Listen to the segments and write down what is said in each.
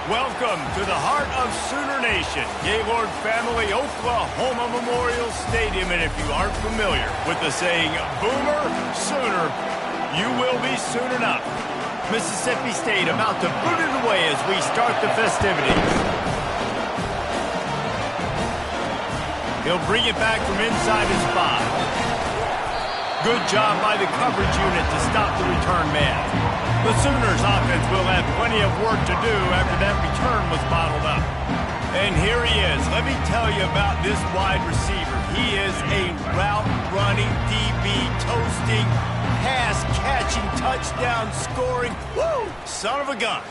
Welcome to the heart of Sooner Nation, Gaylord Family Oklahoma Memorial Stadium. And if you aren't familiar with the saying, Boomer Sooner, you will be soon enough. Mississippi State about to boot it away as we start the festivities. He'll bring it back from inside his 5. Good job by the coverage unit to stop the return man. The Sooners offense will have plenty of work to do after that return was bottled up. And here he is. Let me tell you about this wide receiver. He is a route-running DB, toasting, pass-catching, touchdown-scoring, woo, son of a gun.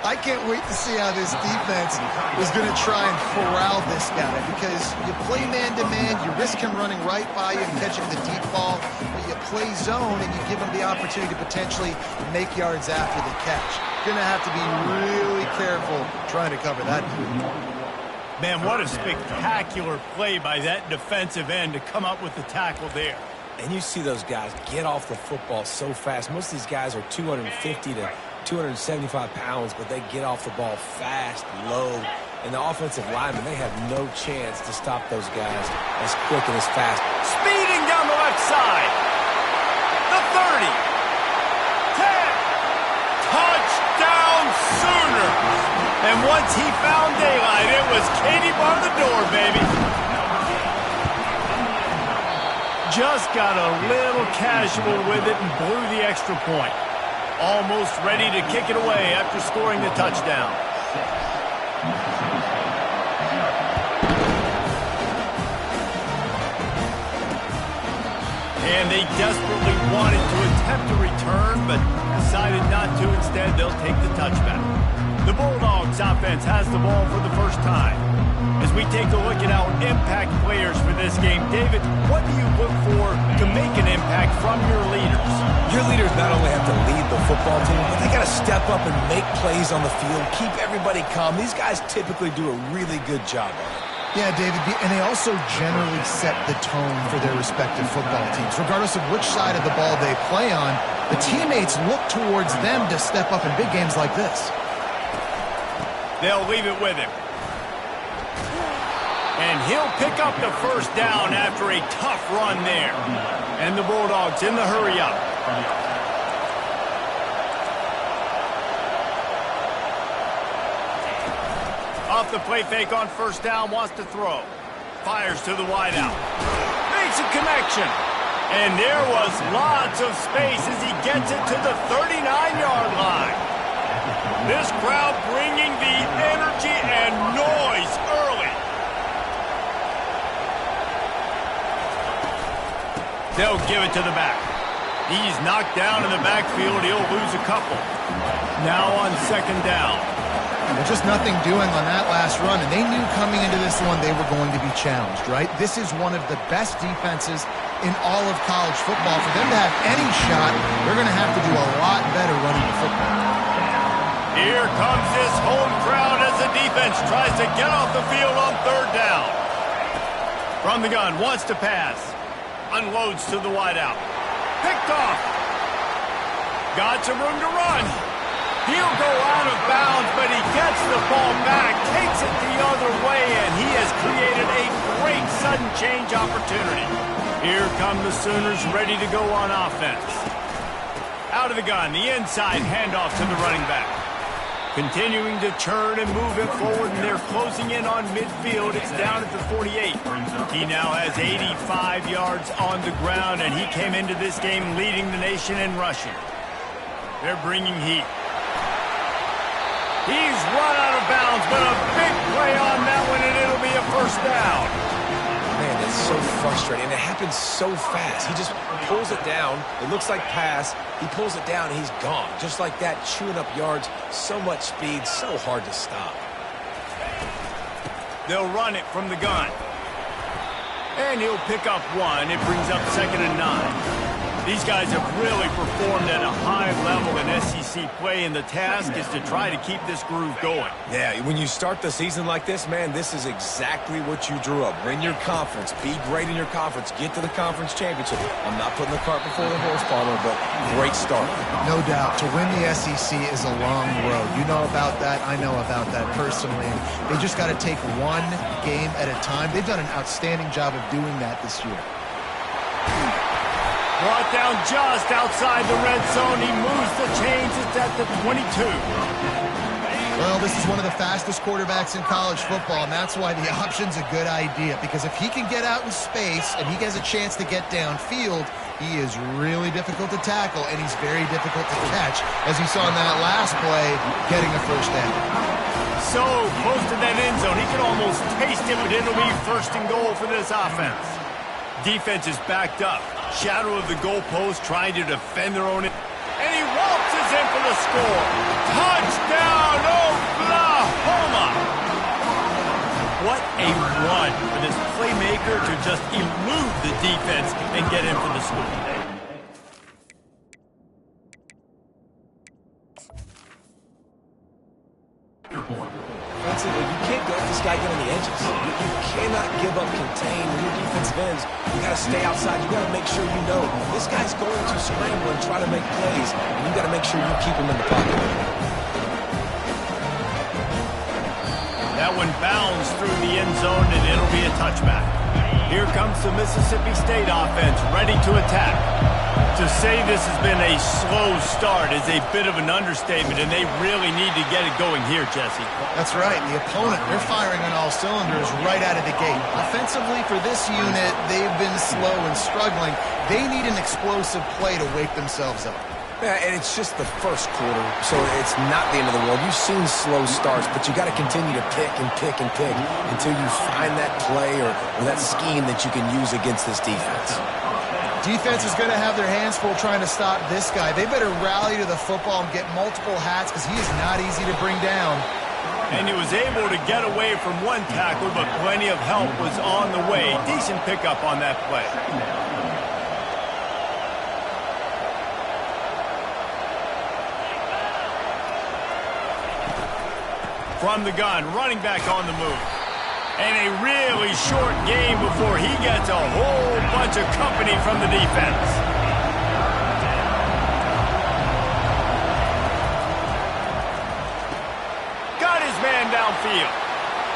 I can't wait to see how this defense is going to try and corral this guy, because you play man-to-man, you risk him running right by you and catching the deep ball, but you play zone and you give him the opportunity to potentially make yards after the catch. You're going to have to be really careful trying to cover that. Man, what a spectacular play by that defensive end to come up with the tackle there. And you see those guys get off the football so fast. Most of these guys are 250 to 275 pounds, but they get off the ball fast, low. And the offensive linemen, they have no chance to stop those guys as quick and as fast. Speeding down the left side. The 30. 10. Touchdown Sooners. And once he found daylight, it was Katie bar the door, baby. Just got a little casual with it and blew the extra point. Almost ready to kick it away after scoring the touchdown. And they desperately wanted to attempt a return, but decided not to. Instead, they'll take the touchback. The Bulldogs offense has the ball for the first time. As we take a look at our impact players for this game, David, what do you look for to make an impact from your leaders? Your leaders not only have to lead the football team, but they got to step up and make plays on the field, keep everybody calm. These guys typically do a really good job of it. Yeah, David, and they also generally set the tone for their respective football teams. Regardless of which side of the ball they play on, the teammates look towards them to step up in big games like this. They'll leave it with him. And he'll pick up the first down after a tough run there. And the Bulldogs in the hurry up. Off the play fake on first down, wants to throw. Fires to the wideout. Makes a connection. And there was lots of space as he gets it to the 39-yard line. This crowd bringing the energy and noise early. They'll give it to the back. He's knocked down in the backfield. He'll lose a couple. Now on second down. Well, just nothing doing on that last run, and they knew coming into this one they were going to be challenged, right? This is one of the best defenses in all of college football. For them to have any shot, they're going to have to do a lot better running the football. Here comes this home crowd as the defense tries to get off the field on third down. From the gun, wants to pass. Unloads to the wideout. Picked off. Got some room to run. He'll go out of bounds, but he gets the ball back, takes it the other way, and he has created a great sudden change opportunity. Here come the Sooners ready to go on offense. Out of the gun, the inside handoff to the running back. Continuing to churn and move it forward, and they're closing in on midfield. It's down at the 48. He now has 85 yards on the ground, and he came into this game leading the nation in rushing. They're bringing heat. He's run out of bounds, but a big play on that one, and it'll be a first down. Man, that's so frustrating. It happens so fast. He just pulls it down. It looks like pass. He pulls it down, and he's gone. Just like that, chewing up yards. So much speed, so hard to stop. They'll run it from the gun. And he'll pick up one. It brings up 2nd and 9. These guys have really performed at a high level in SEC play, and the task is to try to keep this groove going. Yeah, when you start the season like this, man, this is exactly what you drew up. Win your conference, be great in your conference, get to the conference championship. I'm not putting the cart before the horse, Palmer, but great start. No doubt. To win the SEC is a long road. You know about that. I know about that personally. And they just got to take one game at a time. They've done an outstanding job of doing that this year. Brought down just outside the red zone. He moves the chains. It's at the 22. Well, this is one of the fastest quarterbacks in college football, and that's why the option's a good idea. Because if he can get out in space and he has a chance to get downfield, he is really difficult to tackle, and he's very difficult to catch, as you saw in that last play, getting a first down. So close to that end zone, he can almost taste it, but it'll be first and goal for this offense. Defense is backed up. Shadow of the goalpost, trying to defend their own. And he waltzes in for the score. Touchdown, Oklahoma! What a run for this playmaker to just elude the defense and get in for the score. You can't let this guy get on the edges. You cannot give up contain. When your defensive ends, you got to stay outside. You got to make sure you know this guy's going to scramble and try to make plays, and you got to make sure you keep him in the pocket. That one bounds through the end zone, and it'll be a touchback. Here comes the Mississippi State offense, ready to attack. To say this has been a slow start is a bit of an understatement, and they really need to get it going here, Jesse. That's right. The opponent, they're firing on all cylinders right out of the gate. Offensively, for this unit, they've been slow and struggling. They need an explosive play to wake themselves up. Yeah, and it's just the first quarter, so it's not the end of the world. You've seen slow starts, but you got to continue to pick and pick and pick until you find that play or that scheme that you can use against this defense. Defense is going to have their hands full trying to stop this guy. They better rally to the football and get multiple hats because he is not easy to bring down. And he was able to get away from one tackle, but plenty of help was on the way. Decent pickup on that play. From the gun, running back on the move. And a really short game before he gets a whole bunch of company from the defense. Got his man downfield.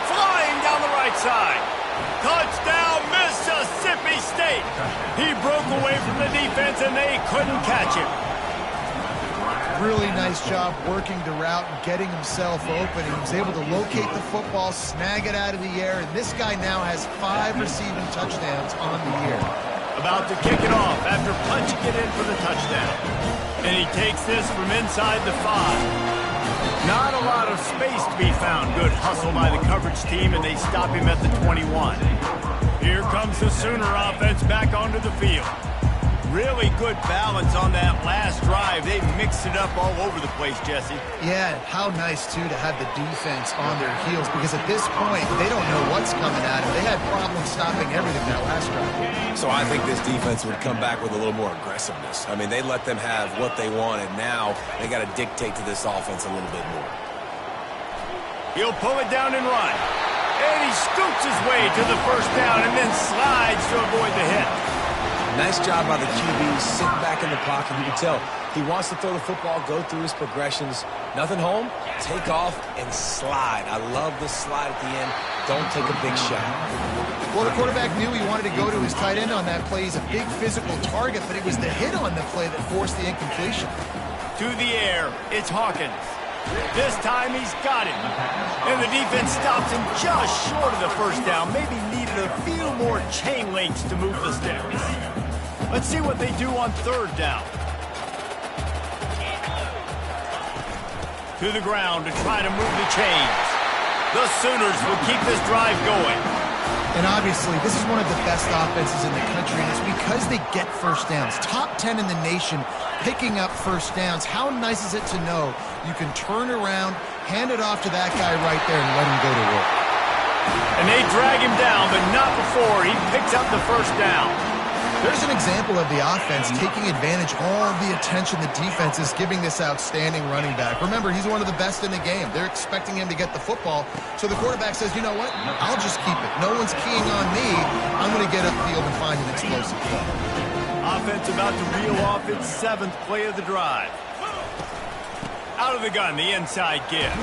Flying down the right side. Touchdown, Mississippi State. He broke away from the defense and they couldn't catch him. Really nice job working the route and getting himself open. He was able to locate the football, snag it out of the air, and this guy now has 5 receiving touchdowns on the year. About to kick it off after punching it in for the touchdown. And he takes this from inside the 5. Not a lot of space to be found. Good hustle by the coverage team, and they stop him at the 21. Here comes the Sooner offense back onto the field. Really good balance on that last drive. They mixed it up all over the place, Jesse. Yeah, how nice, too, to have the defense on their heels because at this point, they don't know what's coming at them. They had problems stopping everything that last drive. So I think this defense would come back with a little more aggressiveness. I mean, they let them have what they wanted. Now they got to dictate to this offense a little bit more. He'll pull it down and run. And he scoots his way to the first down and then slides to avoid the hit. Nice job by the QB, sitting back in the pocket. You can tell he wants to throw the football, go through his progressions. Nothing home, take off and slide. I love the slide at the end. Don't take a big shot. Well, the quarterback knew he wanted to go to his tight end on that play. He's a big physical target, but it was the hit on the play that forced the incompletion. To the air, it's Hawkins. This time he's got him. And the defense stops him just short of the first down. Maybe needed a few more chain links to move the sticks. Let's see what they do on third down. To the ground to try to move the chains. The Sooners will keep this drive going. And obviously, this is one of the best offenses in the country, and it's because they get first downs. Top 10 in the nation picking up first downs. How nice is it to know you can turn around, hand it off to that guy right there, and let him go to work. And they drag him down, but not before he picks up the first down. There's an example of the offense taking advantage of all the attention the defense is giving this outstanding running back. Remember, he's one of the best in the game. They're expecting him to get the football. So the quarterback says, you know what? I'll just keep it. No one's keying on me. I'm going to get upfield and find an explosive play. Offense about to reel off its 7th play of the drive. Out of the gun, the inside give.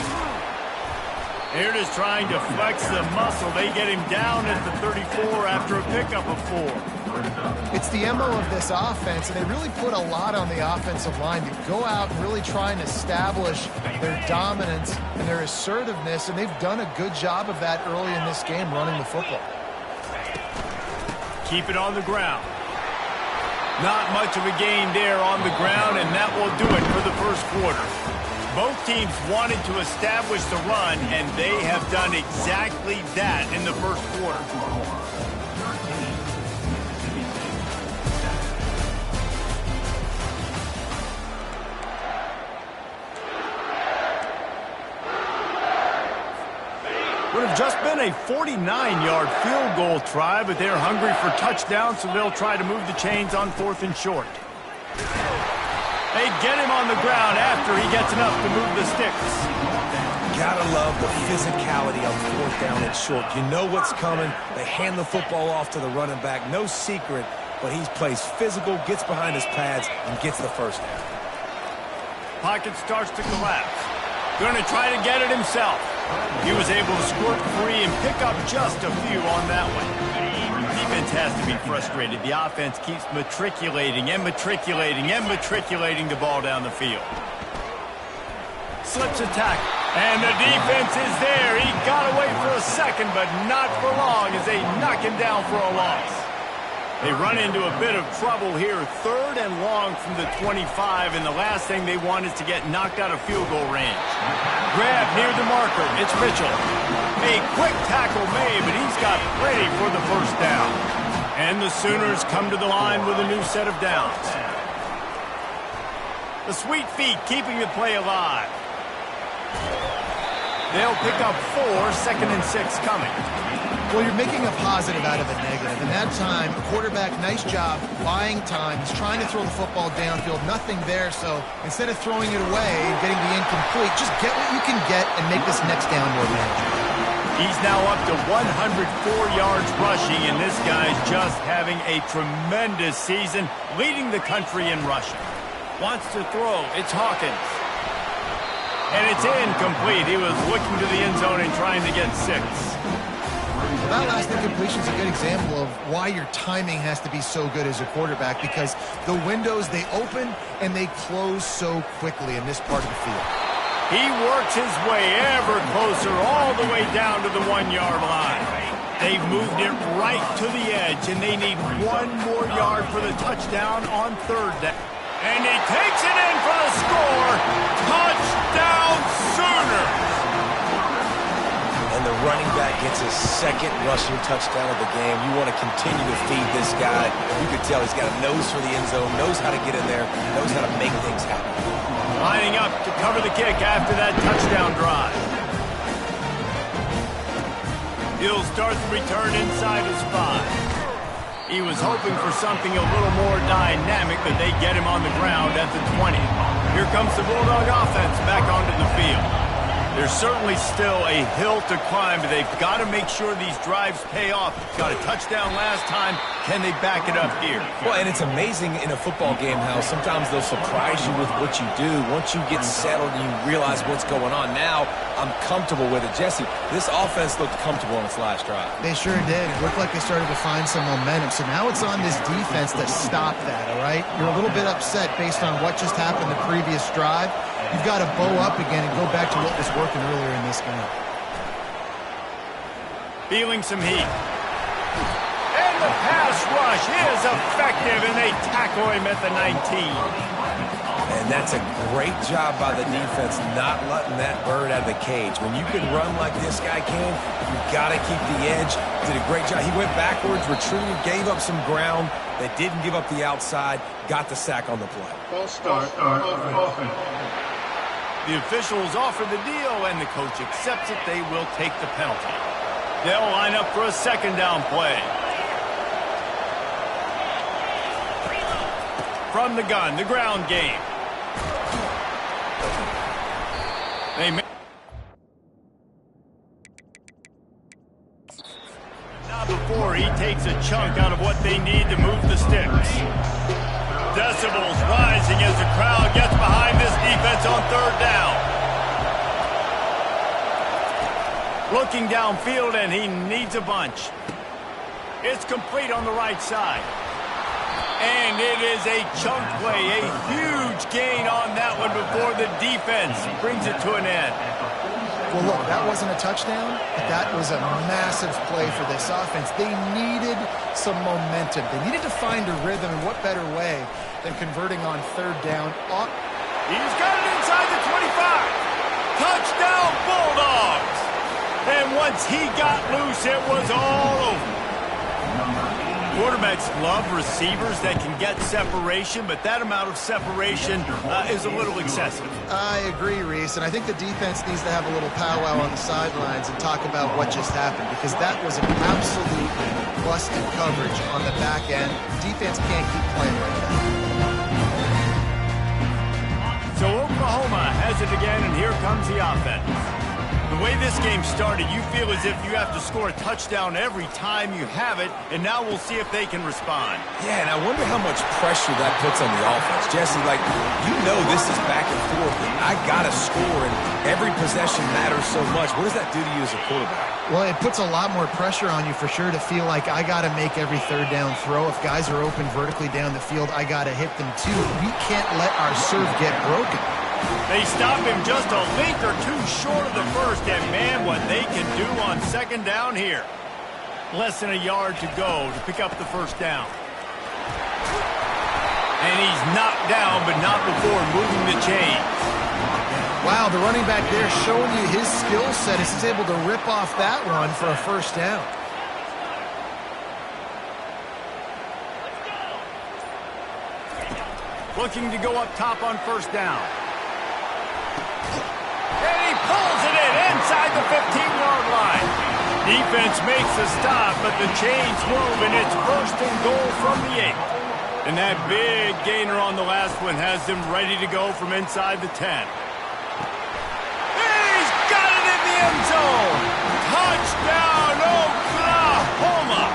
Here it is trying to flex the muscle. They get him down at the 34 after a pickup of 4. It's the MO of this offense, and they really put a lot on the offensive line to go out and really try and establish their dominance and their assertiveness, and they've done a good job of that early in this game running the football. Keep it on the ground. Not much of a gain there on the ground, and that will do it for the first quarter. Both teams wanted to establish the run, and they have done exactly that in the first quarter. Would have just been a 49-yard field goal try, but they're hungry for touchdowns, so they'll try to move the chains on 4th and short. They get him on the ground after he gets enough to move the sticks. Gotta love the physicality on 4th down and short. You know what's coming. They hand the football off to the running back. No secret, but he plays physical, gets behind his pads, and gets the first down. Pocket starts to collapse. Going to try to get it himself. He was able to squirt free and pick up just a few on that one. Defense has to be frustrated. The offense keeps matriculating and matriculating and matriculating the ball down the field. Slips a tackle, and the defense is there. He got away for a second, but not for long as they knock him down for a loss. They run into a bit of trouble here, 3rd and long from the 25, and the last thing they want is to get knocked out of field goal range. Grab near the marker. It's Mitchell. A quick tackle made, but he's got plenty for the first down. And the Sooners come to the line with a new set of downs. The sweet feet keeping the play alive. They'll pick up 4, 2nd and 6 coming. Well, you're making a positive out of a negative. And that time, quarterback, nice job buying time. He's trying to throw the football downfield. Nothing there, so instead of throwing it away and getting the incomplete, just get what you can get and make this next down more manageable. He's now up to 104 yards rushing, and this guy's just having a tremendous season, leading the country in rushing. Wants to throw. It's Hawkins. And it's incomplete. He was looking to the end zone and trying to get 6. Well, that last incompletion is a good example of why your timing has to be so good as a quarterback, because the windows, they open and they close so quickly in this part of the field. He works his way ever closer all the way down to the 1-yard line. They've moved it right to the edge, and they need 1 more yard for the touchdown on 3rd down. And he takes it in for the score. Touchdown, Sooners! And the running back gets his 2nd rushing touchdown of the game. You want to continue to feed this guy. You can tell he's got a nose for the end zone, knows how to get in there, knows how to make things happen. Lining up to cover the kick after that touchdown drive. He'll start the return inside his 5. He was hoping for something a little more dynamic, but they get him on the ground at the 20. Here comes the Bulldog offense back onto the field. There's certainly still a hill to climb, but they've got to make sure these drives pay off. Got a touchdown last time. Can they back it up here? Well, and it's amazing in a football game how sometimes they'll surprise you with what you do. Once you get settled and you realize what's going on, now I'm comfortable with it. Jesse, this offense looked comfortable on its last drive. They sure did. It looked like they started to find some momentum. So now it's on this defense to stop that, all right? You're a little bit upset based on what just happened the previous drive. You've got to bow up again and go back to what was working earlier in this game. Feeling some heat. And the pass rush is effective, and they tackle him at the 19. And that's a great job by the defense, not letting that bird out of the cage. When you can run like this guy can, you've got to keep the edge. Did a great job. He went backwards, retreated, gave up some ground. They didn't give up the outside, got the sack on the play. False start offense. The officials offer the deal, and the coach accepts it. They will take the penalty. They'll line up for a 2nd down play. from the gun, the ground game. They may now before he takes a chunk out of what they need to move the sticks. Decibels rising as the crowd gets behind this defense on third down. Looking downfield, and he needs a bunch. It's complete on the right side. And it is a chunk play, a huge gain on that one before the defense brings it to an end. Well, look, that wasn't a touchdown, but that was a massive play for this offense. They needed some momentum. They needed to find a rhythm, and what better way than converting on third down. He's got it inside the 25. Touchdown, Bulldogs! And once he got loose, it was all over. Quarterbacks love receivers that can get separation, but that amount of separation is a little excessive. I agree, Reese, and I think the defense needs to have a little powwow on the sidelines and talk about what just happened, because that was an absolute busted coverage on the back end. Defense can't keep playing like that. So Oklahoma has it again, and here comes the offense. The way this game started, you feel as if you have to score a touchdown every time you have it, and now we'll see if they can respond. Yeah, and I wonder how much pressure that puts on the offense. Jesse, like, you know this is back and forth, and I got to score, and every possession matters so much. What does that do to you as a quarterback? Well, it puts a lot more pressure on you for sure to feel like I got to make every third down throw. If guys are open vertically down the field, I got to hit them too. We can't let our serve get broken. They stop him just a link or two short of the first, and man, what they can do on second down here. Less than a yard to go to pick up the first down. And he's knocked down, but not before moving the chains. Wow, the running back there showing you his skill set as he's able to rip off that one for a first down. Looking to go up top on first down. And he pulls it in inside the 15-yard line. Defense makes the stop, but the chains move, and it's first and goal from the 8. And that big gainer on the last one has them ready to go from inside the 10. He's got it in the end zone. Touchdown, Oklahoma.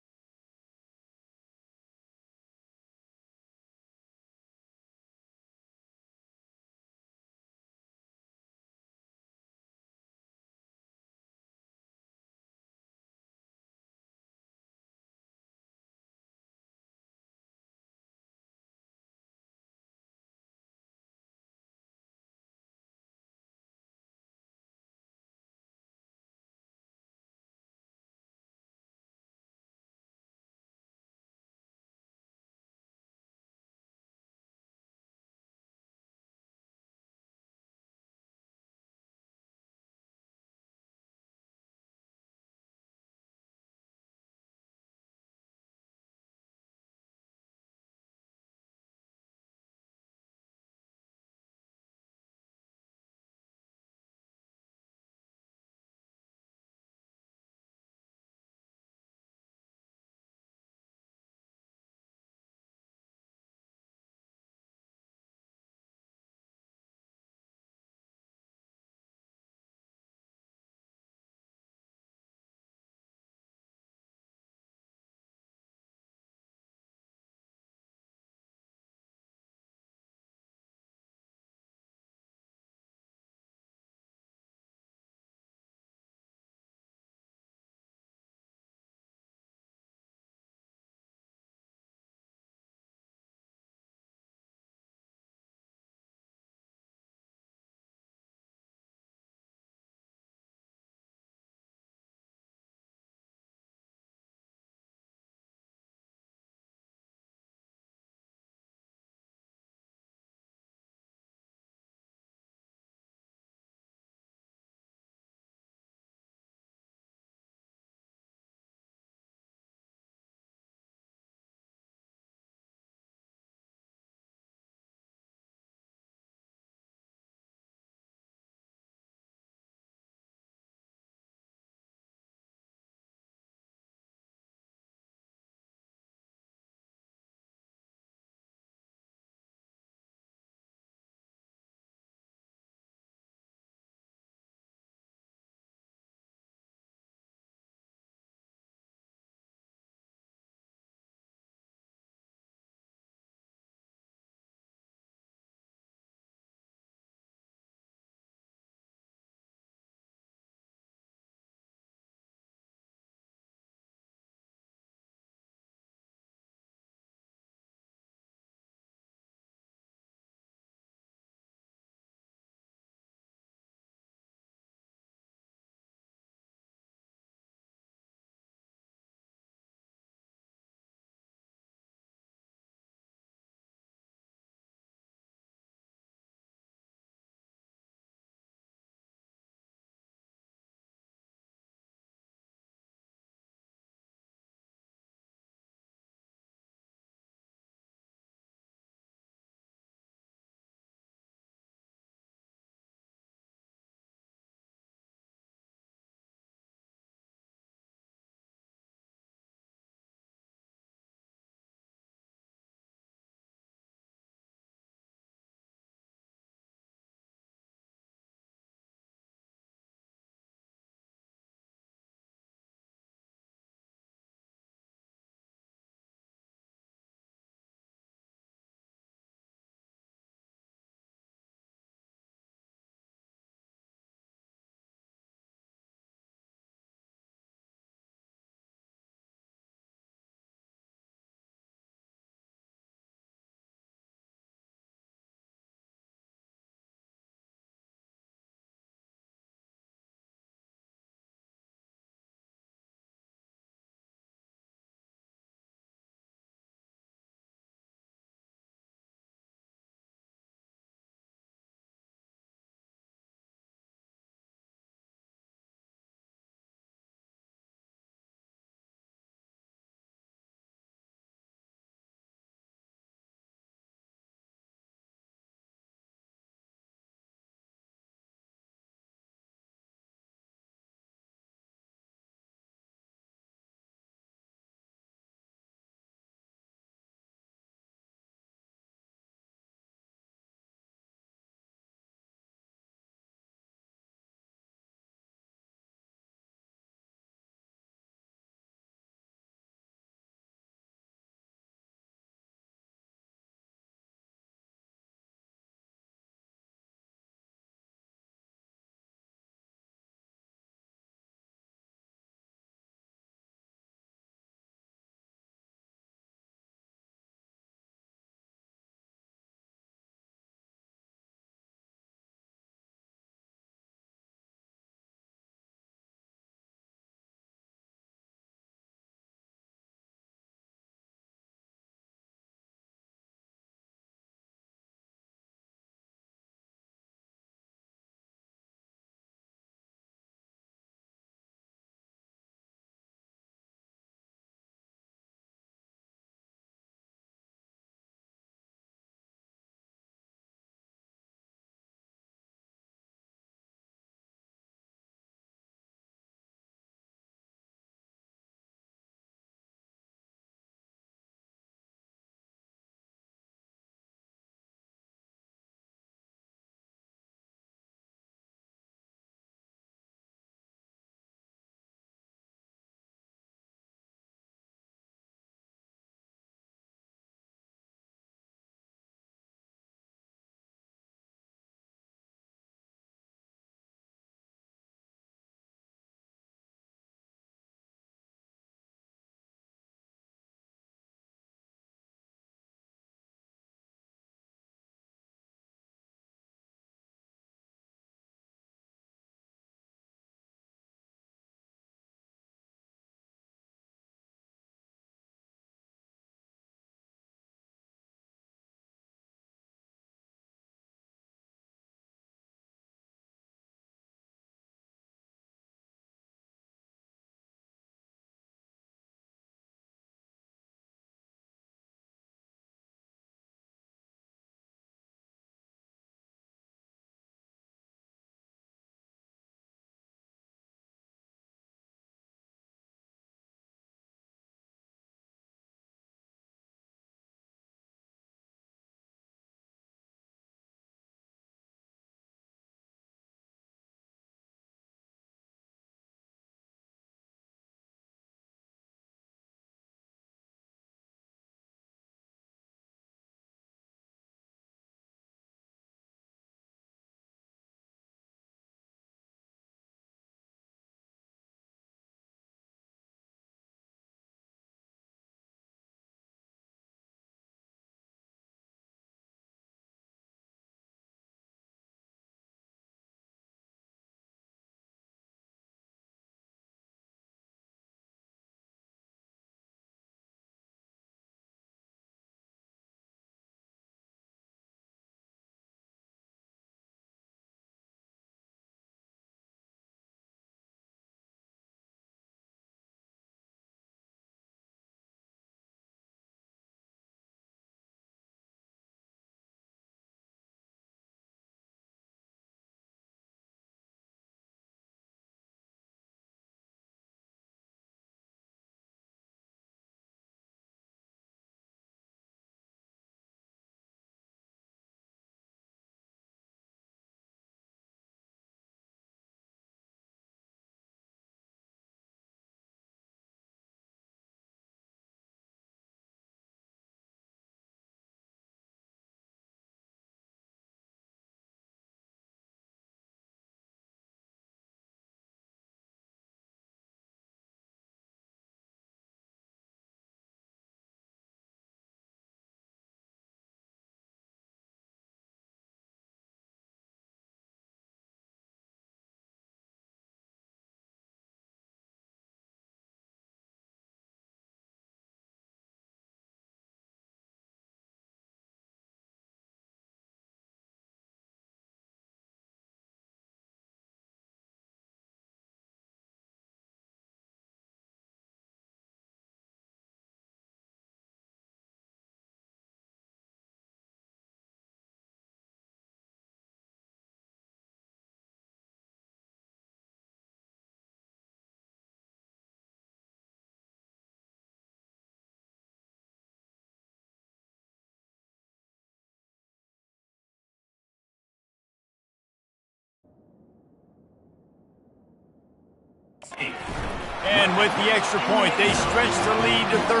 And with the extra point, they stretch the lead to 13.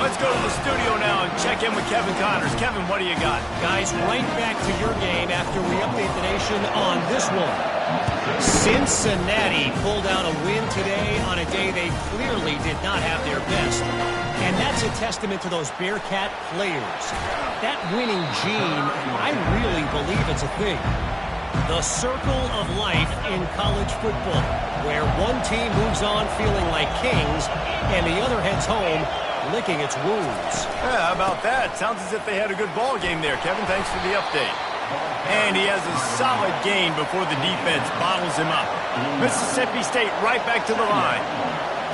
Let's go to the studio now and check in with Kevin Connors. Kevin, what do you got? Guys, right back to your game after we update the nation on this one. Cincinnati pulled out a win today on a day they clearly did not have their best. And that's a testament to those Bearcat players. That winning gene, I really believe it's a thing. The circle of life in college football, where one team moves on feeling like kings and the other heads home licking its wounds. Yeah, how about that? Sounds as if they had a good ball game there. Kevin, thanks for the update. And he has a solid gain before the defense bottles him up. Mississippi State right back to the line.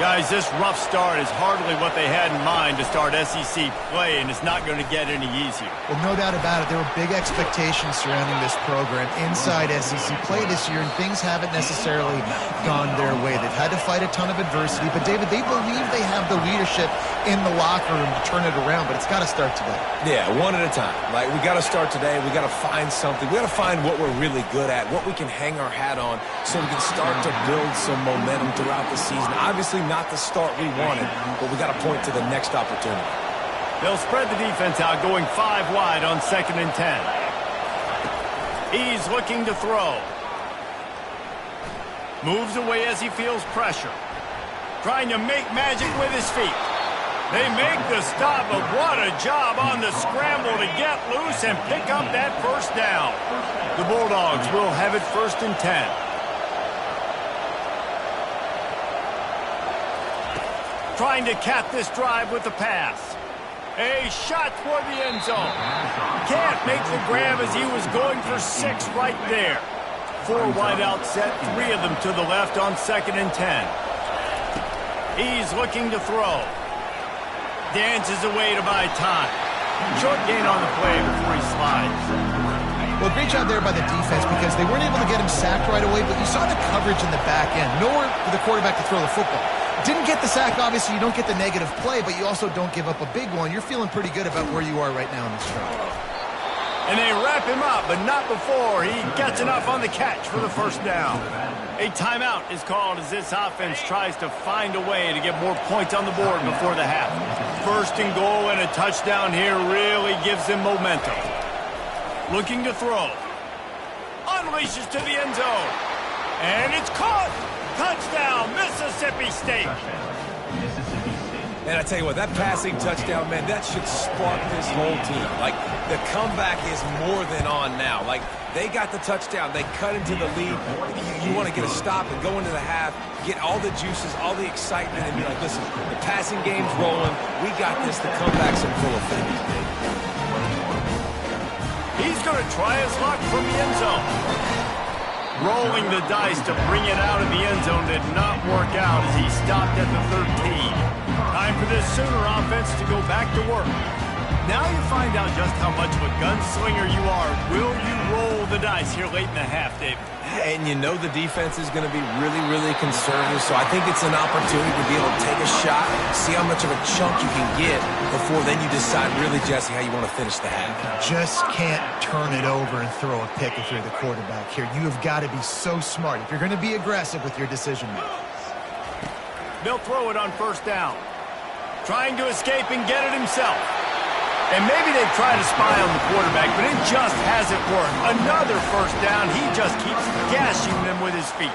Guys, this rough start is hardly what they had in mind to start SEC play, and it's not going to get any easier. Well, no doubt about it. There were big expectations surrounding this program inside SEC play this year, and things haven't necessarily gone their way. They've had to fight a ton of adversity, but, David, they believe they have the leadership in the locker room to turn it around, but it's got to start today. Yeah, one at a time. Like, we got to start today. We got to find something. We got to find what we're really good at, what we can hang our hat on, so we can start to build some momentum throughout the season. Obviously, not the start we wanted, but we got to point to the next opportunity. They'll spread the defense out, going 5 wide on 2nd and 10. He's looking to throw. Moves away as he feels pressure. Trying to make magic with his feet. They make the stop, but what a job on the scramble to get loose and pick up that first down. The Bulldogs will have it 1st and 10. Trying to cap this drive with the pass. A shot toward the end zone. Can't make the grab as he was going for 6 right there. 4 wide out set, 3 of them to the left on 2nd and 10. He's looking to throw. Dances away to buy time. Short gain on the play before he slides. Well, great job there by the defense because they weren't able to get him sacked right away, but you saw the coverage in the back end. Nowhere for the quarterback to throw the football. Didn't get the sack, obviously. You don't get the negative play, but you also don't give up a big one. You're feeling pretty good about where you are right now in this drive. And they wrap him up, but not before he gets enough on the catch for the first down. A timeout is called as this offense tries to find a way to get more points on the board before the half. 1st and goal and a touchdown here really gives them momentum. Looking to throw. Unleashes to the end zone. And it's caught. Touchdown, Mississippi State. And I tell you what, that passing touchdown, man, that should spark this whole team. Like, the comeback is more than on now. Like, they got the touchdown. They cut into the lead. You want to get a stop and go into the half, get all the juices, all the excitement, and be like, listen, the passing game's rolling. We got this. The comeback's in full effect. He's going to try his luck from the end zone. Rolling the dice to bring it out of the end zone did not work out as he stopped at the 13. Time for this Sooner offense to go back to work. Now you find out just how much of a gunslinger you are. Will you roll the dice here late in the half, David? And you know the defense is going to be really, really conservative, so I think it's an opportunity to be able to take a shot, see how much of a chunk you can get before then you decide really, Jesse, how you want to finish the half. Just can't turn it over and throw a pick if you're the quarterback here. You have got to be so smart if you're going to be aggressive with your decision-making. They'll throw it on 1st down. Trying to escape and get it himself. And maybe they try to spy on the quarterback, but it just hasn't worked. Another 1st down. He just keeps gashing them with his feet.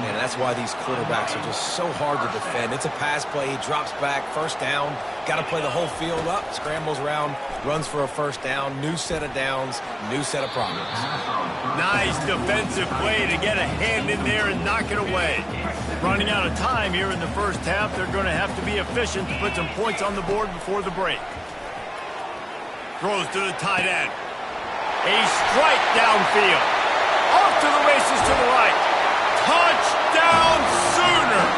And that's why these quarterbacks are just so hard to defend. It's a pass play. He drops back. 1st down. Got to play the whole field up. Scrambles around. Runs for a 1st down. New set of downs. New set of problems. Nice defensive play to get a hand in there and knock it away. Running out of time here in the 1st half. They're going to have to be efficient to put some points on the board before the break. Throws to the tight end. A strike downfield. Off to the races to the right. Touchdown Sooners!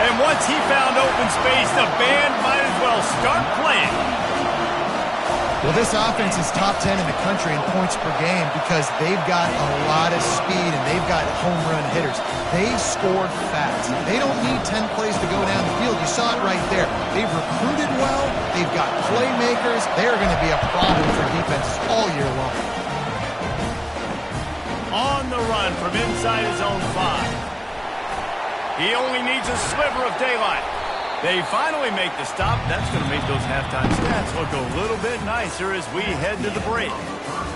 And once he found open space, the band might as well start playing. Well, this offense is top 10 in the country in points per game because they've got a lot of speed and they've got home run hitters. They scored fast. They don't need 10 plays to go down the field. You saw it right there. They've recruited well. They've got playmakers. They're going to be a problem for defenses all year long. On the run from inside his own 5. He only needs a sliver of daylight. They finally make the stop. That's going to make those halftime stats look a little bit nicer as we head to the break.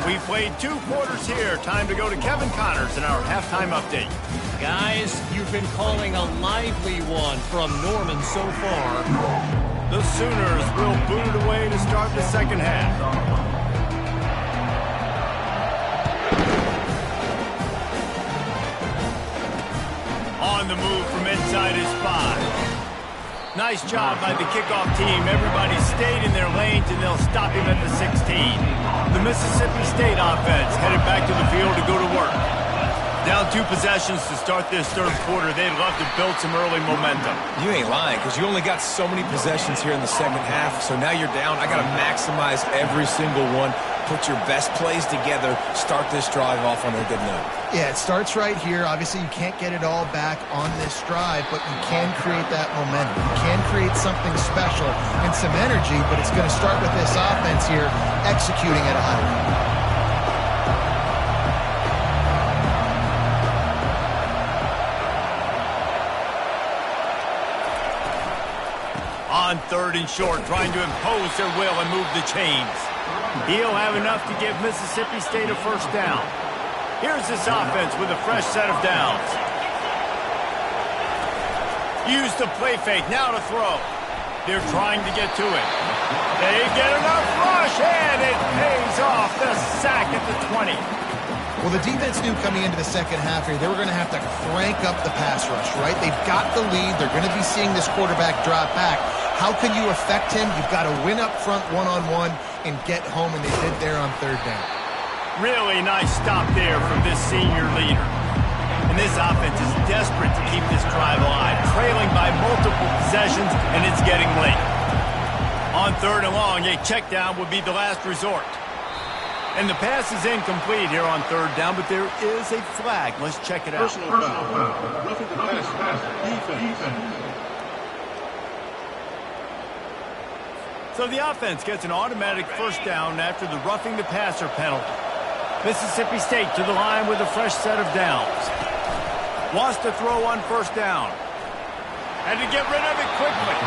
We played 2 quarters here. Time to go to Kevin Connors in our halftime update. Guys, you've been calling a lively one from Norman so far. The Sooners will boot it away to start the second half. On the move from inside his 5. Nice job by the kickoff team. Everybody stayed in their lanes, and they'll stop him at the 16. The Mississippi State offense headed back to the field to go to work. Down 2 possessions to start this third quarter. They'd love to build some early momentum. You ain't lying, because you only got so many possessions here in the second half, so now you're down. I got to maximize every single one. Put your best plays together. Start this drive off on a good note. Yeah, it starts right here. Obviously, you can't get it all back on this drive, but you can create that momentum. You can create something special and some energy, but it's going to start with this offense here executing at a high level. On 3rd and short, trying to impose their will and move the chains. He'll have enough to give Mississippi State a first down. Here's this offense with a fresh set of downs. Use the play fake, now to throw. They're trying to get to it. They get enough rush, and it pays off. The sack at the 20. Well, the defense knew coming into the second half here, they were going to have to crank up the pass rush, right? They've got the lead. They're going to be seeing this quarterback drop back. How can you affect him? You've got to win up front one-on-one and get home, and they did there on 3rd down. Really nice stop there from this senior leader. And this offense is desperate to keep this drive alive, trailing by multiple possessions, and it's getting late. On 3rd and long, a check down would be the last resort. And the pass is incomplete here on 3rd down, but there is a flag. Let's check it out. Personal foul. Roughing the pass. Defense. So the offense gets an automatic first down after the roughing the passer penalty. Mississippi State to the line with a fresh set of downs. Wants to throw on 1st down. And to get rid of it quickly.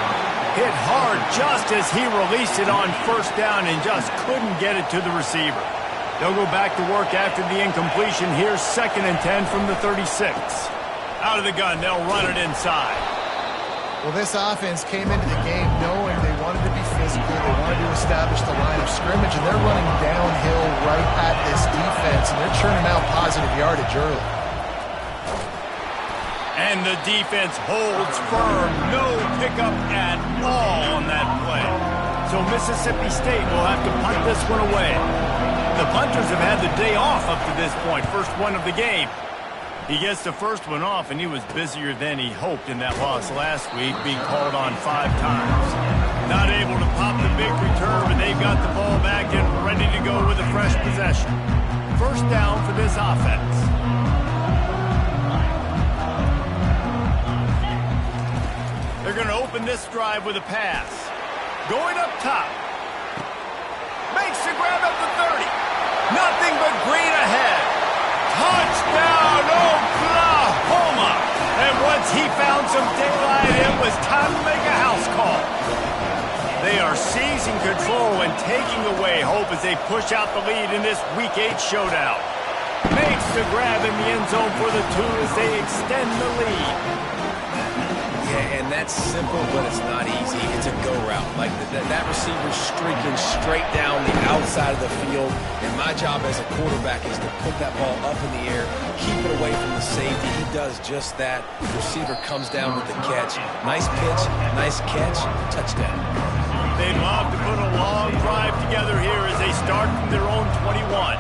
Hit hard just as he released it on 1st down and just couldn't get it to the receiver. They'll go back to work after the incompletion. Here's 2nd and 10 from the 36. Out of the gun, they'll run it inside. Well, this offense came into the game knowing they wanted to be physical. They wanted to establish the line of scrimmage, and they're running downhill right at this defense, and they're churning out positive yardage early. And the defense holds firm. No pickup at all on that play. So Mississippi State will have to punt this one away. The punters have had the day off up to this point, first one of the game. He gets the first one off, and he was busier than he hoped in that loss last week, being called on 5 times. Not able to pop the big return, but they've got the ball back and ready to go with a fresh possession. First down for this offense. They're going to open this drive with a pass. Going up top. Makes the grab up the 30. Nothing but green ahead. Touchdown, Oklahoma! And once he found some daylight, it was time to make a house call. They are seizing control and taking away hope as they push out the lead in this Week 8 showdown. Makes the grab in the end zone for the 2 as they extend the lead. Yeah, and that's simple, but it's not easy. It's a go route. Like that receiver's streaking straight down the outside of the field, and my job as a quarterback is to put that ball up in the air, keep it away from the safety. He does just that. The receiver comes down with the catch. Nice pitch, nice catch, touchdown. They'd love to put a long drive together here as they start from their own 21.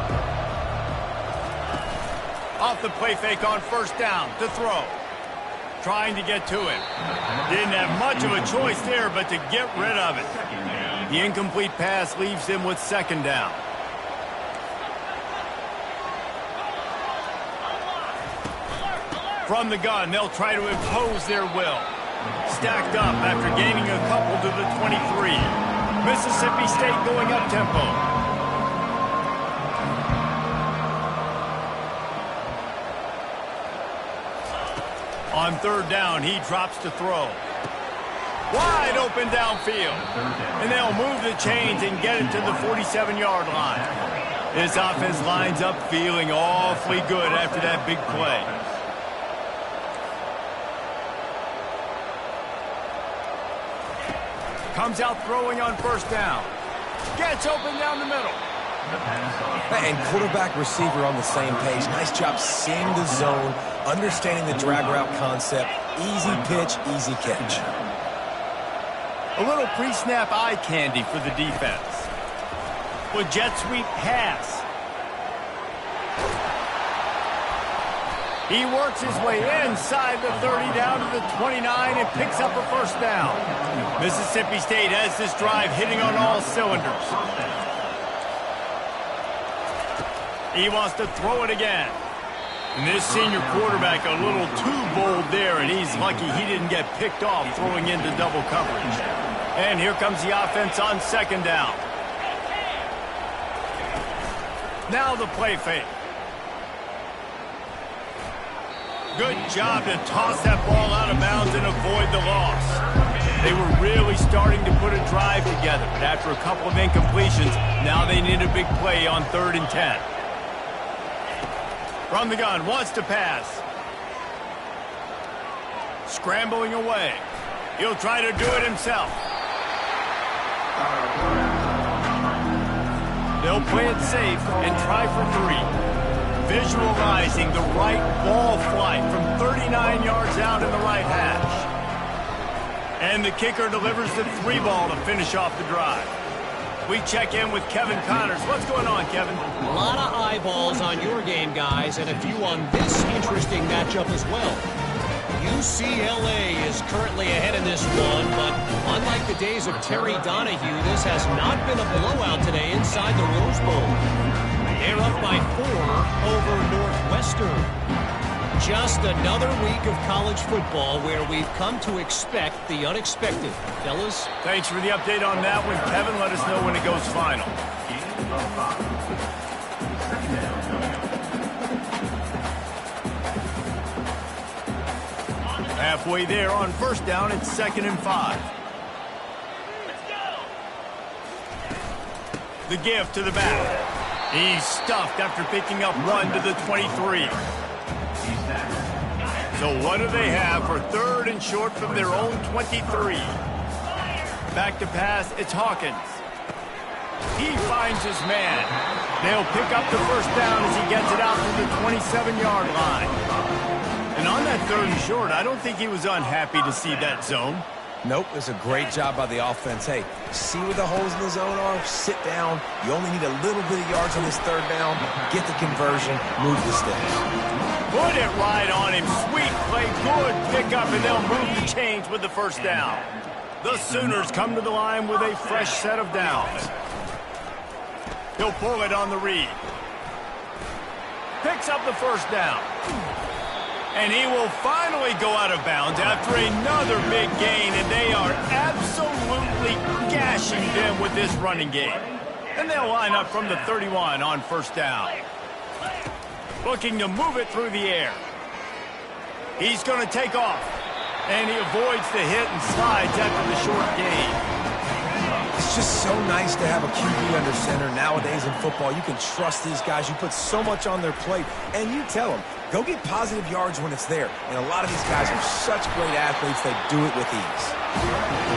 Off the play fake on 1st down to throw. Trying to get to it. Didn't have much of a choice there, but to get rid of it. The incomplete pass leaves them with 2nd down. From the gun, they'll try to impose their will. Stacked up after gaining a couple to the 23. Mississippi State going up tempo. On On third down, he drops to throw. Wide open downfield. And they'll move the chains and get it to the 47-yard line. This offense lines up feeling awfully good after that big play. Comes out throwing on first down. Gets open down the middle. And quarterback receiver on the same page. Nice job seeing the zone, understanding the drag route concept. Easy pitch, easy catch. A little pre-snap eye candy for the defense. With jet sweep pass. He works his way inside the 30 down to the 29 and picks up a first down. Mississippi State has this drive hitting on all cylinders. He wants to throw it again. And this senior quarterback a little too bold there, and he's lucky he didn't get picked off throwing into double coverage. And here comes the offense on second down. Now the play fake. Good job to toss that ball out of bounds and avoid the loss. They were really starting to put a drive together, but after a couple of incompletions, now they need a big play on 3rd and 10. From the gun, wants to pass. Scrambling away. He'll try to do it himself. They'll play it safe and try for 3. Visualizing the right ball flight from 39 yards out in the right hash. And the kicker delivers the 3 ball to finish off the drive. We check in with Kevin Connors. What's going on, Kevin? A lot of eyeballs on your game, guys, and a few on this interesting matchup as well. UCLA is currently ahead in this one, but unlike the days of Terry Donahue, this has not been a blowout today inside the Rose Bowl. They're up by 4 over Northwestern. Just another week of college football where we've come to expect the unexpected. Fellas? Thanks for the update on that one, Kevin. Let us know when it goes final. Halfway there on first down, it's 2nd and 5. The give to the back. He's stuffed after picking up 1 to the 23. So what do they have for 3rd and short from their own 23? Back to pass, it's Hawkins. He finds his man. They'll pick up the first down as he gets it out to the 27-yard line. And on that 3rd and short, I don't think he was unhappy to see that zone. Nope, it's a great job by the offense. Hey, see where the holes in the zone are? Sit down. You only need a little bit of yards on this 3rd down. Get the conversion. Move the sticks. Put it right on him. Sweet play. Good pickup, and they'll move the chains with the first down. The Sooners come to the line with a fresh set of downs. He'll pull it on the read. Picks up the first down. And he will finally go out of bounds after another big gain, and they are absolutely gashing them with this running game. And they'll line up from the 31 on first down. Looking to move it through the air. He's going to take off, and he avoids the hit and slides after the short gain. It's just so nice to have a QB under center nowadays in football. You can trust these guys. You put so much on their plate, and you tell them, go get positive yards when it's there. And a lot of these guys are such great athletes, they do it with ease.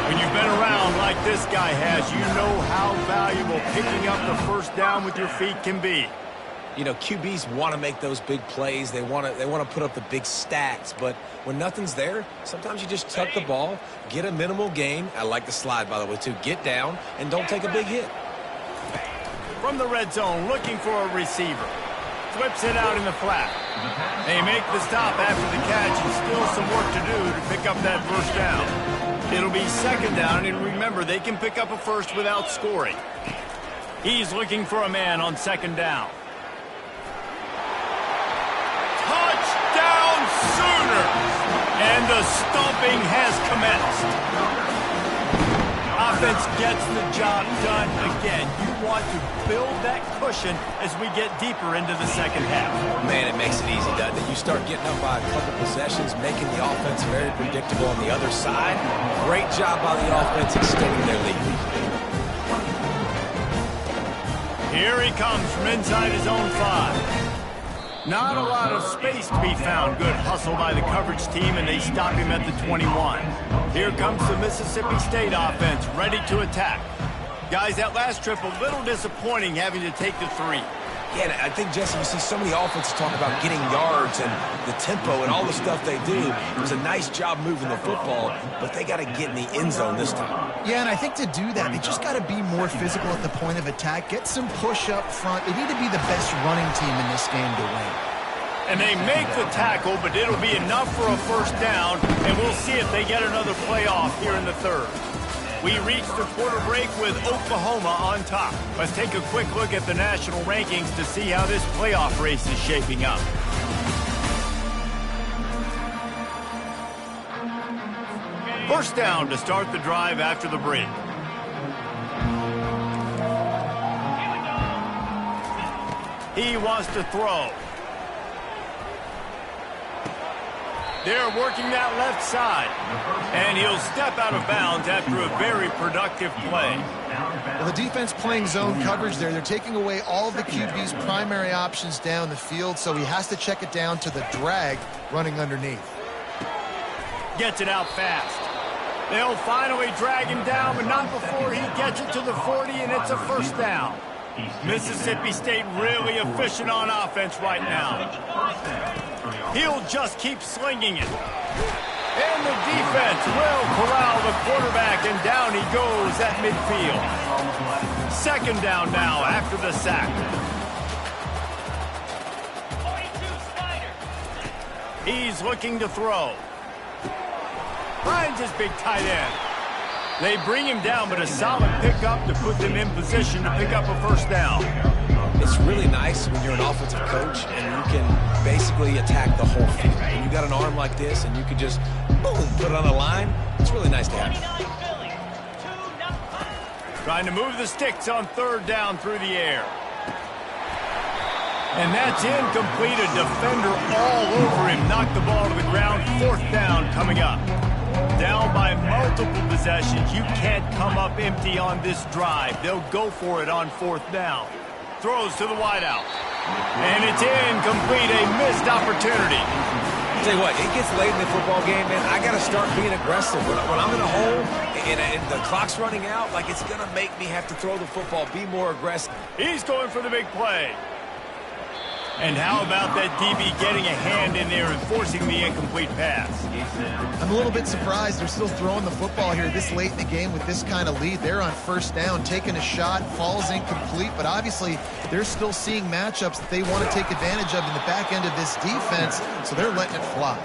When you've been around like this guy has, you know how valuable picking up the first down with your feet can be. You know, QBs want to make those big plays. They want to put up the big stats. But when nothing's there, sometimes you just tuck the ball, get a minimal gain. I like the slide, by the way, too. Get down and don't take a big hit. From the red zone, looking for a receiver. Flips it out in the flat. They make the stop after the catch, and still some work to do to pick up that first down. It'll be 2nd down, and remember, they can pick up a first without scoring. He's looking for a man on 2nd down. Touchdown Sooners! And the stomping has commenced. Offense gets the job done again. You want to build that cushion as we get deeper into the second half. Man, it makes it easy, doesn't it? You start getting up by a couple possessions, making the offense very predictable on the other side. Great job by the offense extending their lead. Here he comes from inside his own 5. Not a lot of space to be found. Good hustle by the coverage team, and they stop him at the 21. Here comes the Mississippi State offense, ready to attack. Guys, that last trip, a little disappointing having to take the 3. Yeah, and I think, Jesse, you see so many offenses talk about getting yards and the tempo and all the stuff they do. It was a nice job moving the football, but they got to get in the end zone this time. Yeah, and I think to do that, they just got to be more physical at the point of attack, get some push up front. They need to be the best running team in this game to win. And they make the tackle, but it'll be enough for a first down, and we'll see if they get another play off here in the third. We reach the quarter break with Oklahoma on top. Let's take a quick look at the national rankings to see how this playoff race is shaping up. First down to start the drive after the break. He wants to throw. They're working that left side. And he'll step out of bounds after a very productive play. Well, the defense playing zone coverage there. They're taking away all of the QB's primary options down the field, so he has to check it down to the drag running underneath. Gets it out fast. They'll finally drag him down, but not before he gets it to the 40, and it's a first down. Mississippi State really efficient on offense right now. He'll just keep slinging it. And the defense will corral the quarterback, and down he goes at midfield. Second down now after the sack. He's looking to throw. Finds his big tight end. They bring him down, but a solid pickup to put them in position to pick up a first down. It's really nice when you're an offensive coach and you can basically attack the whole field. And you got an arm like this and you can just, boom, put it on the line. It's really nice to have. Trying to move the sticks on third down through the air. And that's incomplete. A defender all over him. Knocked the ball to the ground. Fourth down coming up. Down by multiple possessions. You can't come up empty on this drive. They'll go for it on fourth down. Throws to the wideout. And it's incomplete. A missed opportunity. I'll tell you what, it gets late in the football game, man. I got to start being aggressive. When I'm in a hole and the clock's running out, like it's going to make me have to throw the football, be more aggressive. He's going for the big play. And how about that DB getting a hand in there and forcing the incomplete pass? I'm a little bit surprised they're still throwing the football here this late in the game with this kind of lead. They're on first down, taking a shot, falls incomplete, but obviously they're still seeing matchups that they want to take advantage of in the back end of this defense, so they're letting it fly.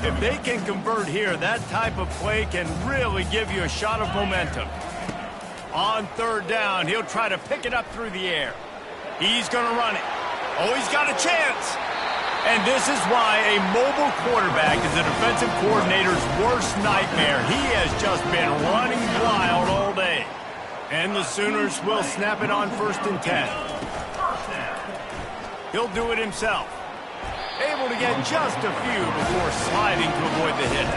If they can convert here, that type of play can really give you a shot of momentum. On third down, he'll try to pick it up through the air. He's going to run it. Oh, he's got a chance. And this is why a mobile quarterback is a defensive coordinator's worst nightmare. He has just been running wild all day. And the Sooners will snap it on 1st and 10. He'll do it himself. Able to get just a few before sliding to avoid the hit.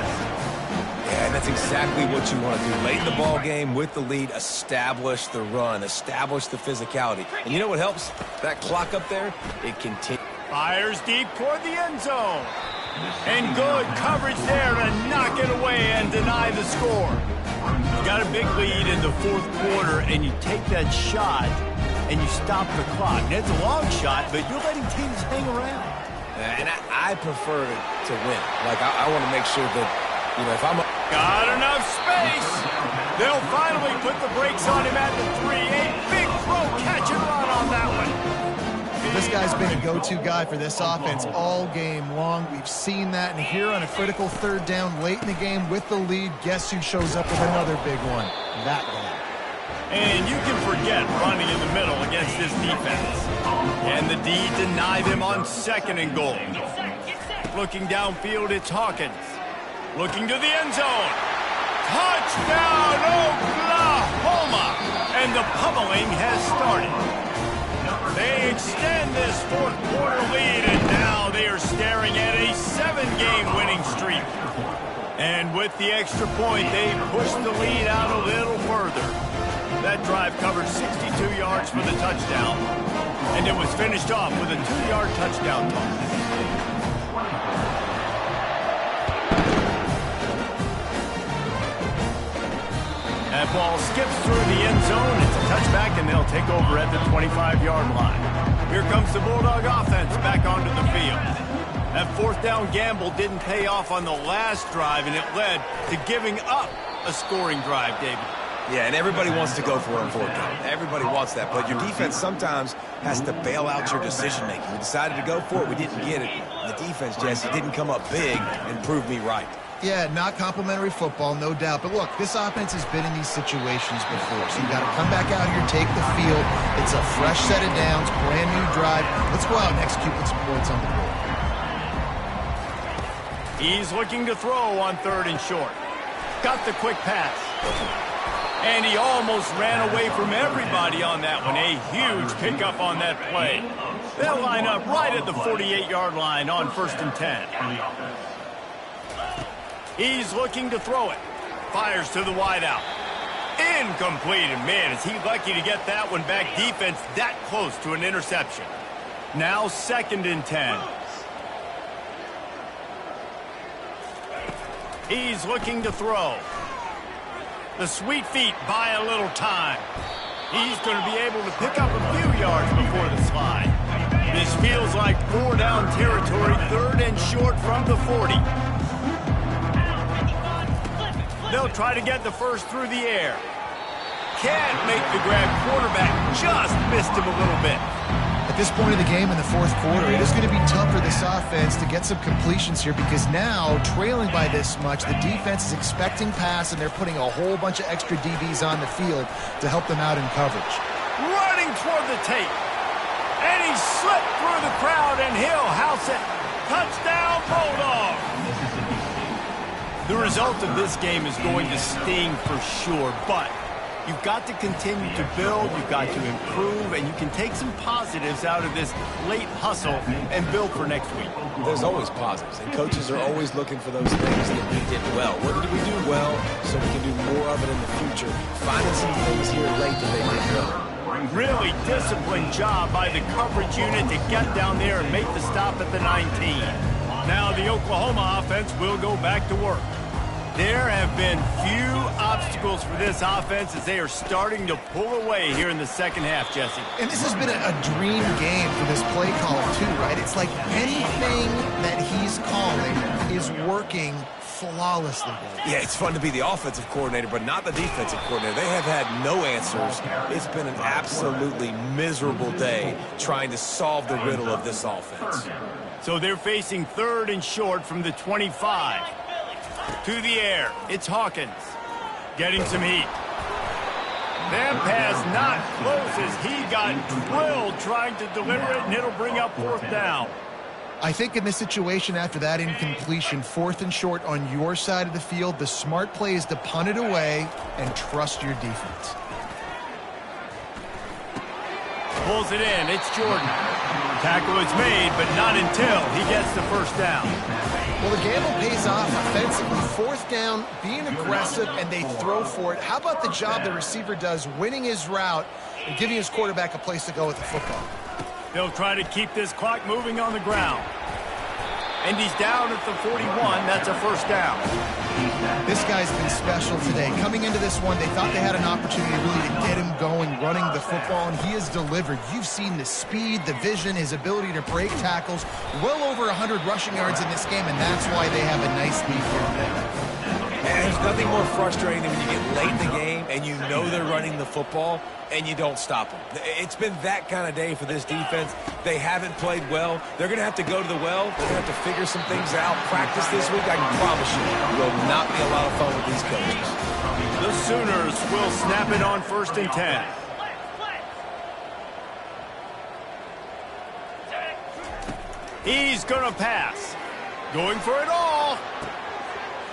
Yeah, and that's exactly what you want to do. Late in the ball game with the lead, establish the run, establish the physicality. And you know what helps? That clock up there, it continues. Fires deep toward the end zone. And good coverage there to knock it away and deny the score. You got a big lead in the fourth quarter, and you take that shot, and you stop the clock. And it's a long shot, but you're letting teams hang around. And I prefer to win. Like, I want to make sure that, you know, if I'm got enough space. They'll finally put the brakes on him at the 3. A big throw, catch and run on that one. This guy's been a go-to guy for this offense all game long. We've seen that, and here on a critical third down late in the game with the lead, guess who shows up with another big one? That guy. And you can forget running in the middle against this defense. And the D deny them on 2nd and goal. Looking downfield, it's Hawkins. Looking to the end zone. Touchdown, Oklahoma! And the pummeling has started. They extend this fourth quarter lead, and now they are staring at a 7-game winning streak. And with the extra point, they push the lead out a little further. That drive covered 62 yards for the touchdown, and it was finished off with a 2-yard touchdown toss. That ball skips through the end zone. It's a touchback, and they'll take over at the 25-yard line. Here comes the Bulldog offense back onto the field. That fourth down gamble didn't pay off on the last drive, and it led to giving up a scoring drive, David. Yeah, and everybody wants to go for it on fourth down. Everybody wants that, but your defense sometimes has to bail out your decision-making. We decided to go for it. We didn't get it. The defense, Jesse, didn't come up big and prove me right. Yeah, not complimentary football, no doubt. But look, this offense has been in these situations before. So you got to come back out here, take the field. It's a fresh set of downs, brand new drive. Let's go out and execute with some points on the board. He's looking to throw on 3rd and short. Got the quick pass. And he almost ran away from everybody on that one. A huge pickup on that play. They'll line up right at the 48-yard line on 1st and 10. He's looking to throw it. Fires to the wideout. Incomplete. And man, is he lucky to get that one back. Defense that close to an interception. Now 2nd and 10. He's looking to throw. The sweet feet buy a little time. He's going to be able to pick up a few yards before the slide. This feels like 4-down territory, 3rd and short from the 40. They'll try to get the first through the air. Can't make the grab. Quarterback just missed him a little bit. At this point of the game in the fourth quarter, it is going to be tough for this offense to get some completions here because now, trailing by this much, the defense is expecting pass, and they're putting a whole bunch of extra DBs on the field to help them out in coverage. Running toward the tape. And he slipped through the crowd, and he'll house it. Touchdown, Bulldogs! The result of this game is going to sting for sure, but you've got to continue to build, you've got to improve, and you can take some positives out of this late hustle and build for next week. There's always positives, and coaches are always looking for those things that we did well. What did we do well so we can do more of it in the future? Finding some things here late that they did well. Really disciplined job by the coverage unit to get down there and make the stop at the 19. Now the Oklahoma offense will go back to work. There have been few obstacles for this offense as they are starting to pull away here in the second half, Jesse. And this has been a dream game for this play caller, too, right? It's like anything that he's calling is working flawlessly. Yeah, it's fun to be the offensive coordinator, but not the defensive coordinator. They have had no answers. It's been an absolutely miserable day trying to solve the riddle of this offense. So they're facing 3rd and short from the 25. To the air, it's Hawkins. Getting some heat. That pass not close as he got drilled trying to deliver it, and it'll bring up 4th down. I think in this situation after that incompletion, 4th and short on your side of the field, the smart play is to punt it away and trust your defense. Pulls it in. It's Jordan. Tackle is made, but not until he gets the 1st down. Well, the gamble pays off offensively. 4th down, being aggressive, and they throw for it. How about the job the receiver does, winning his route and giving his quarterback a place to go with the football? They'll try to keep this clock moving on the ground. And he's down at the 41. That's a 1st down. This guy's been special today. Coming into this one, they thought they had an opportunity really to get him going, running the football, and he has delivered. You've seen the speed, the vision, his ability to break tackles. Well over 100 rushing yards in this game, and that's why they have a nice lead here today. And there's nothing more frustrating than when you get late in the game and you know they're running the football and you don't stop them. It's been that kind of day for this defense. They haven't played well. They're going to have to go to the well. They're going to have to figure some things out. Practice this week, I can promise you, will not be a lot of fun with these coaches. The Sooners will snap it on 1st and 10. He's going to pass. Going for it all.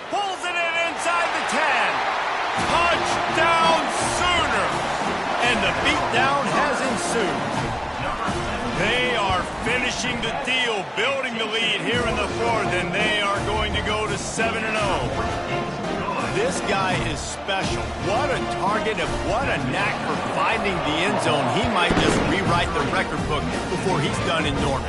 Pulls it in inside the 10. down has ensued. They are finishing the deal, building the lead here in the fourth, and they are going to go to 7-0. This guy is special. What a target and what a knack for finding the end zone. He might just rewrite the record book before he's done in Norman.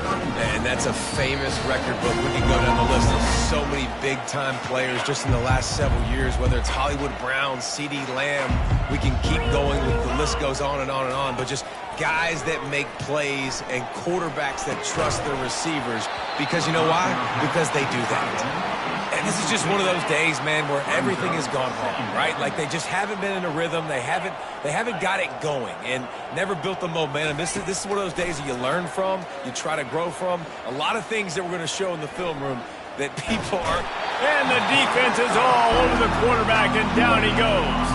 And that's a famous record book. We can go down the list of so many big-time players just in the last several years, whether it's Hollywood Brown, CeeDee Lamb. We can keep going. The list goes on and on and on. But just guys that make plays and quarterbacks that trust their receivers. Because you know why? Because they do that. And this is just one of those days, man, where everything has gone wrong, right? Like they just haven't been in a rhythm. They haven't got it going and never built the momentum. This is one of those days that you learn from, you try to grow from. A lot of things that we're going to show in the film room that people are. And the defense is all over the quarterback, and down he goes.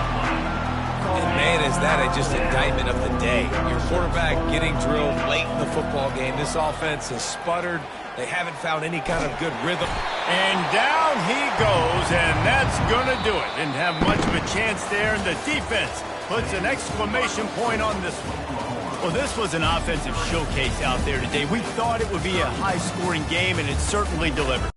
And man, is that just indictment of the day. Your quarterback getting drilled late in the football game. This offense has sputtered. They haven't found any kind of good rhythm. And down he goes, and that's going to do it. Didn't have much of a chance there, and the defense puts an exclamation point on this one. Well, this was an offensive showcase out there today. We thought it would be a high-scoring game, and it certainly delivered.